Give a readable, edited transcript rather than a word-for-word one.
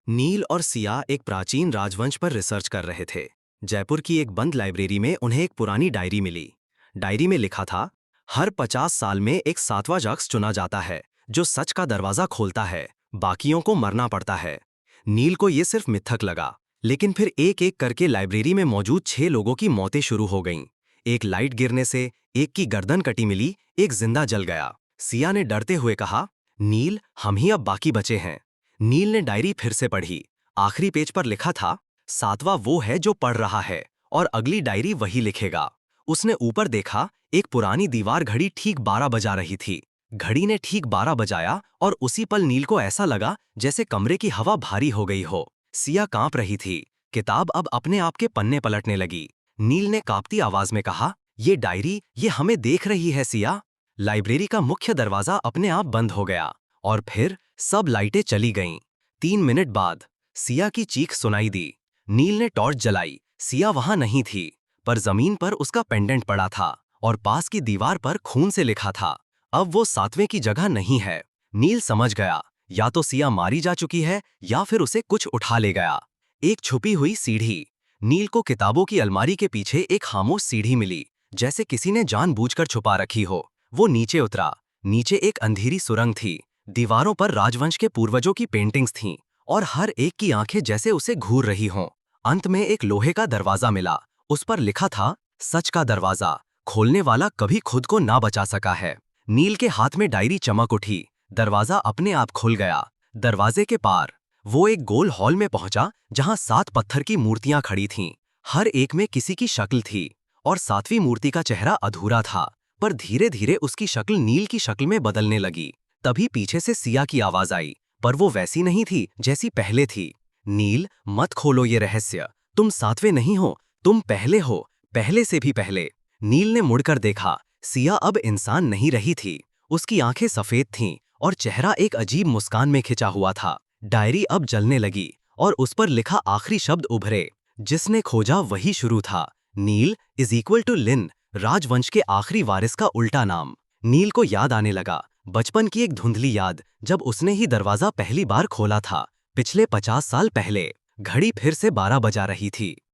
नील और सिया एक प्राचीन राजवंश पर रिसर्च कर रहे थे। जयपुर की एक बंद लाइब्रेरी में उन्हें एक पुरानी डायरी मिली। डायरी में लिखा था, हर 50 साल में एक 7वां शख्स चुना जाता है जो सच का दरवाजा खोलता है, बाकियों को मरना पड़ता है। नील को ये सिर्फ मिथक लगा, लेकिन फिर एक एक करके लाइब्रेरी में मौजूद 6 लोगों की मौतें शुरू हो गईं। एक लाइट गिरने से एक की गर्दन कटी मिली, एक जिंदा जल गया। सिया ने डरते हुए कहा, नील, हम ही अब बाकी बचे हैं। नील ने डायरी फिर से पढ़ी। आखिरी पेज पर लिखा था, 7वां वो है जो पढ़ रहा है और अगली डायरी वही लिखेगा। उसने ऊपर देखा, एक पुरानी दीवार घड़ी ठीक 12 बजा रही थी। घड़ी ने ठीक 12 बजाया और उसी पल नील को ऐसा लगा जैसे कमरे की हवा भारी हो गई हो। सिया कांप रही थी। किताब अब अपने आप के पन्ने पलटने लगी। नील ने कांपती आवाज में कहा, ये डायरी, ये हमें देख रही है सिया। लाइब्रेरी का मुख्य दरवाजा अपने आप बंद हो गया और फिर सब लाइटें चली गईं। 3 मिनट बाद सिया की चीख सुनाई दी। नील ने टॉर्च जलाई। सिया वहां नहीं थी, पर जमीन पर उसका पेंडेंट पड़ा था और पास की दीवार पर खून से लिखा था, अब वो 7वें की जगह नहीं है। नील समझ गया, या तो सिया मारी जा चुकी है या फिर उसे कुछ उठा ले गया। एक छुपी हुई सीढ़ी। नील को किताबों की अलमारी के पीछे एक खामोश सीढ़ी मिली, जैसे किसी ने जानबूझकर छुपा रखी हो। वो नीचे उतरा। नीचे एक अंधेरी सुरंग थी। दीवारों पर राजवंश के पूर्वजों की पेंटिंग्स थीं और हर एक की आंखें जैसे उसे घूर रही हों। अंत में एक लोहे का दरवाजा मिला। उस पर लिखा था, सच का दरवाजा, खोलने वाला कभी खुद को ना बचा सका है। नील के हाथ में डायरी चमक उठी। दरवाजा अपने आप खुल गया। दरवाजे के पार वो एक गोल हॉल में पहुंचा, जहां 7 पत्थर की मूर्तियां खड़ी थीं। हर एक में किसी की शक्ल थी और 7वीं मूर्ति का चेहरा अधूरा था, पर धीरे धीरे उसकी शक्ल नील की शक्ल में बदलने लगी। तभी पीछे से सिया की आवाज आई, पर वो वैसी नहीं थी जैसी पहले थी। नील, मत खोलो ये रहस्य, तुम 7वें नहीं हो, तुम पहले हो, पहले से भी पहले। नील ने मुड़कर देखा। सिया अब इंसान नहीं रही थी। उसकी आंखें सफेद थीं और चेहरा एक अजीब मुस्कान में खिंचा हुआ था। डायरी अब जलने लगी और उस पर लिखा आखिरी शब्द उभरे, जिसने खोजा वही शुरू था। नील इज इक्वल टू लिन, राजवंश के आखिरी वारिस का उल्टा नाम। नील को याद आने लगा, बचपन की एक धुंधली याद, जब उसने ही दरवाजा पहली बार खोला था, पिछले 50 साल पहले। घड़ी फिर से 12 बजा रही थी।